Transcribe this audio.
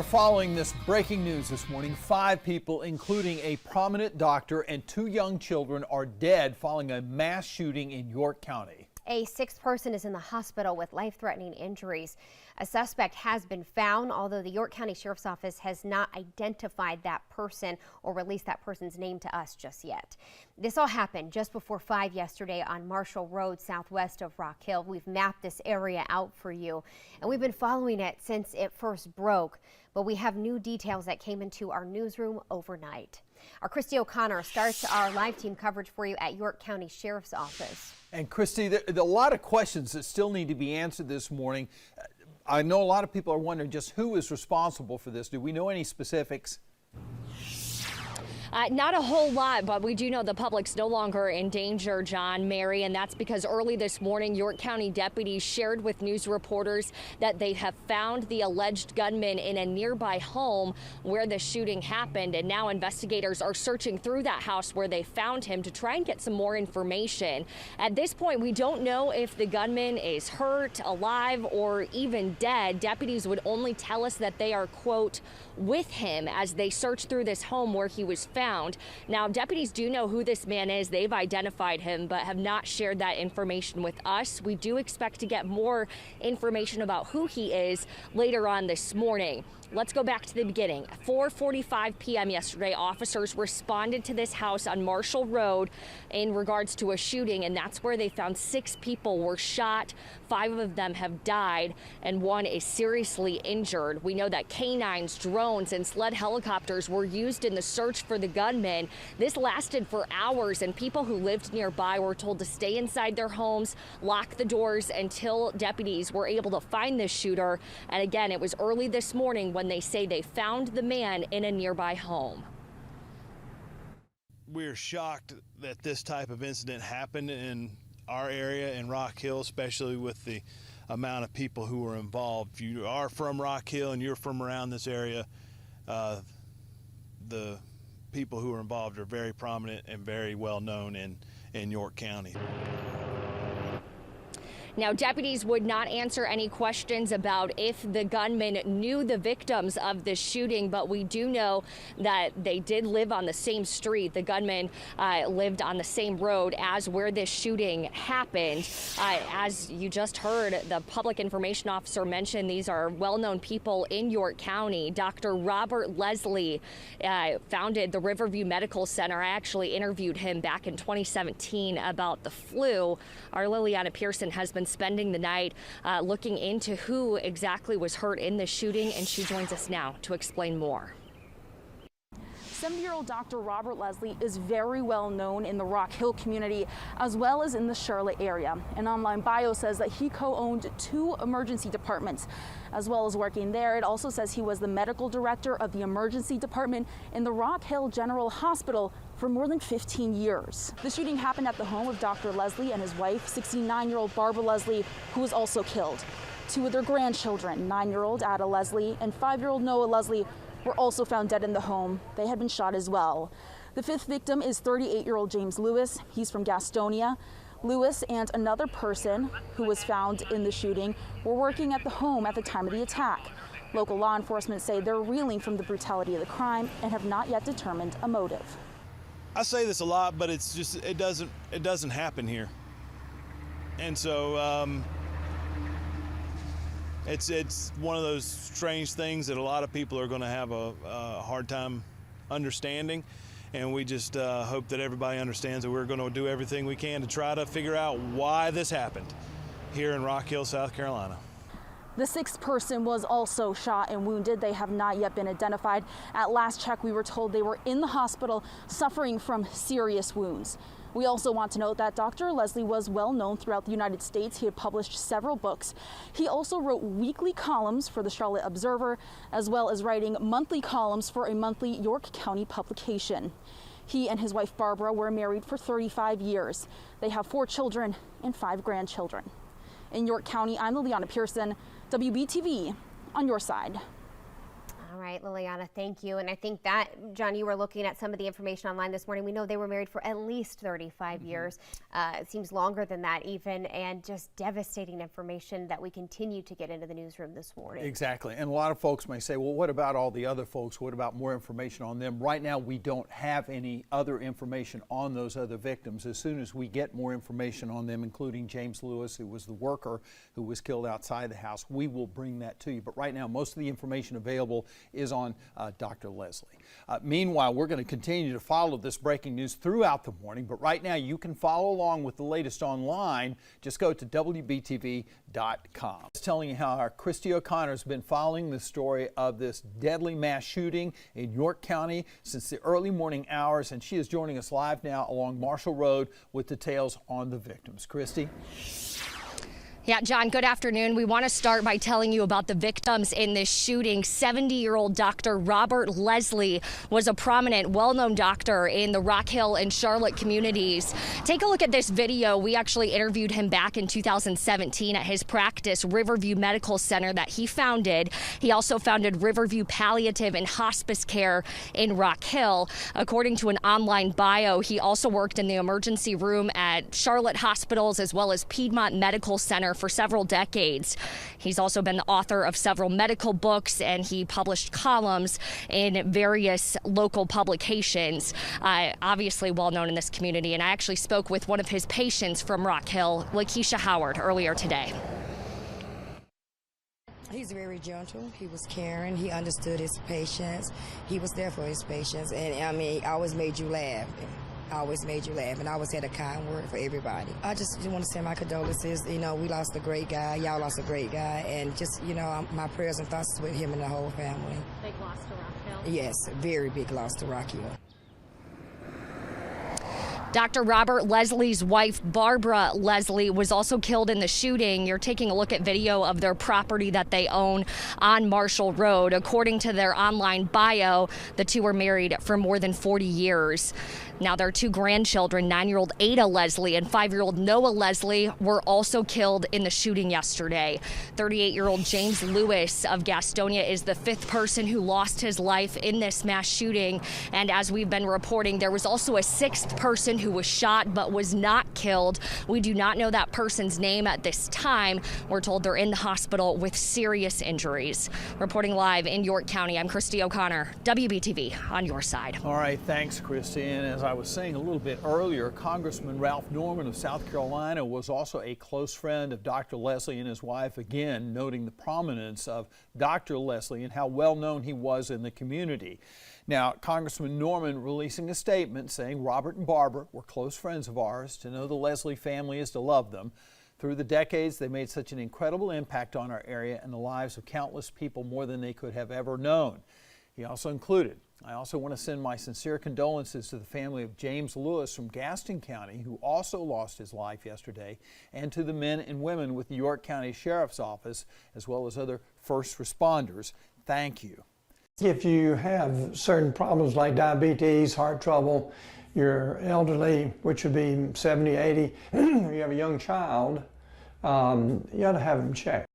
Following this breaking news this morning, 5 people, including a prominent doctor and 2 young children, are dead following a mass shooting in York County. A 6th person is in the hospital with life-threatening injuries. A suspect has been found, although the York County Sheriff's Office has not identified that person or released that person's name to us just yet. This all happened just before 5 yesterday on Marshall Road, southwest of Rock Hill. We've mapped this area out for you, and we've been following it since it first broke. But we have new details that came into our newsroom overnight. Our Christy O'Connor starts our live team coverage for you at York County Sheriff's Office. And Christy, there are a lot of questions that still need to be answered this morning. I know a lot of people are wondering just who is responsible for this. Do we know any specifics? Not a whole lot, but we do know the public's no longer in danger, John, Mary, and that's because early this morning, York County deputies shared with news reporters that they have found the alleged gunman in a nearby home where the shooting happened, and now investigators are searching through that house where they found him to try and get some more information. At this point, we don't know if the gunman is hurt, alive, or even dead. Deputies would only tell us that they are, quote, with him as they search through this home where he was found. Now, deputies do know who this man is. They've identified him, but have not shared that information with us. We do expect to get more information about who he is later on this morning. Let's go back to the beginning. 4:45 p.m. yesterday, officers responded to this house on Marshall Road in regards to a shooting, and that's where they found 6 people were shot. 5 of them have died, and 1 is seriously injured. We know that canines, drones, and sled helicopters were used in the search for the gunman. This lasted for hours, and people who lived nearby were told to stay inside their homes, lock the doors until deputies were able to find this shooter. And again, it was early this morning when they say they found the man in a nearby home. We're shocked that this type of incident happened in our area in Rock Hill, especially with the amount of people who were involved. If you are from Rock Hill and you're from around this area, the people who are involved are very prominent and very well known in York County. Now, deputies would not answer any questions about if the gunman knew the victims of this shooting, but we do know that they did live on the same street. The gunman lived on the same road as where this shooting happened. As you just heard, the public information officer mentioned these are well-known people in York County. Dr. Robert Lesslie founded the Riverview Medical Center. I actually interviewed him back in 2017 about the flu. Our Liliana Pearson has been spending the night looking into who exactly was hurt in this shooting, and she joins us now to explain more. 70-year-old Dr. Robert Lesslie is very well known in the Rock Hill community as well as in the Charlotte area. An online bio says that he co-owned 2 emergency departments. As well as working there, it also says he was the medical director of the emergency department in the Rock Hill General Hospital for more than 15 years. The shooting happened at the home of Dr. Lesslie and his wife, 69-year-old Barbara Lesslie, who was also killed. 2 of their grandchildren, 9-year-old Adah Lesslie and 5-year-old Noah Lesslie, were also found dead in the home. They had been shot as well. The 5th victim is 38-year-old James Lewis. He's from Gastonia. Lewis and another person who was found in the shooting were working at the home at the time of the attack. Local law enforcement say they're reeling from the brutality of the crime and have not yet determined a motive. I say this a lot, but it's just it doesn't happen here, and so it's one of those strange things that a lot of people are going to have a hard time understanding. And we just hope that everybody understands that we're going to do everything we can to try to figure out why this happened here in Rock Hill, South Carolina. The 6th person was also shot and wounded. They have not yet been identified. At last check, we were told they were in the hospital suffering from serious wounds. We also want to note that Dr. Lesslie was well known throughout the United States. He had published several books. He also wrote weekly columns for the Charlotte Observer, as well as writing monthly columns for a monthly York County publication. He and his wife Barbara were married for 35 years. They have 4 children and 5 grandchildren. In York County, I'm Liliana Pearson, WBTV, on your side. All right. right, Liliana, thank you. And I think that, John, you were looking at some of the information online this morning. We know they were married for at least 35 years. It seems longer than that even, and just devastating information that we continue to get into the newsroom this morning. Exactly. And a lot of folks may say, well, what about all the other folks? What about more information on them? Right now, we don't have any other information on those other victims. As soon as we get more information on them, including James Lewis, who was the worker who was killed outside the house, we will bring that to you. But right now, most of the information available is on Dr. Lesslie. Meanwhile, we're going to continue to follow this breaking news throughout the morning, but right now you can follow along with the latest online. Just go to WBTV.com. It's telling you how our Christy O'Connor has been following the story of this deadly mass shooting in York County since the early morning hours, and she is joining us live now along Marshall Road with details on the victims. Christy? Yeah, John, good afternoon. We want to start by telling you about the victims in this shooting. 70-year-old Dr. Robert Lesslie was a prominent, well-known doctor in the Rock Hill and Charlotte communities. Take a look at this video. We actually interviewed him back in 2017 at his practice, Riverview Medical Center, that he founded. He also founded Riverview Palliative and Hospice Care in Rock Hill. According to an online bio, he also worked in the emergency room at Charlotte hospitals as well as Piedmont Medical Center for several decades. He's also been the author of several medical books, and he published columns in various local publications. Obviously well known in this community, and I actually spoke with one of his patients from Rock Hill, Lakeisha Howard, earlier today. He's very gentle. He was caring. He understood his patients. He was there for his patients, and I mean, always made you laugh. I always made you laugh, and I always had a kind word for everybody. I just want to send my condolences. You know, we lost a great guy. Y'all lost a great guy, and just, you know, my prayers and thoughts with him and the whole family. Big loss to Rock Hill? Yes, very big loss to Rock Hill. Dr. Robert Leslie's wife, Barbara Lesslie, was also killed in the shooting. You're taking a look at video of their property that they own on Marshall Road. According to their online bio, the two were married for more than 40 years. Now, their two grandchildren, 9-year-old Adah Lesslie and 5-year-old Noah Lesslie, were also killed in the shooting yesterday. 38-year-old James Lewis of Gastonia is the 5th person who lost his life in this mass shooting. And as we've been reporting, there was also a 6th person who was shot but was not killed. We do not know that person's name at this time. We're told they're in the hospital with serious injuries. Reporting live in York County, I'm Christy O'Connor, WBTV, on your side. All right, thanks, Christy. And as I was saying a little bit earlier, Congressman Ralph Norman of South Carolina was also a close friend of Dr. Lesslie and his wife, again noting the prominence of Dr. Lesslie and how well known he was in the community. Now, Congressman Norman releasing a statement saying Robert and Barbara were close friends of ours. To know the Lesslie family is to love them. Through the decades, they made such an incredible impact on our area and the lives of countless people, more than they could have ever known. He also included, I also want to send my sincere condolences to the family of James Lewis from Gaston County, who also lost his life yesterday, and to the men and women with the York County Sheriff's Office, as well as other first responders. Thank you. If you have certain problems like diabetes, heart trouble, you're elderly, which would be 70, 80, you have a young child, you ought to have them checked.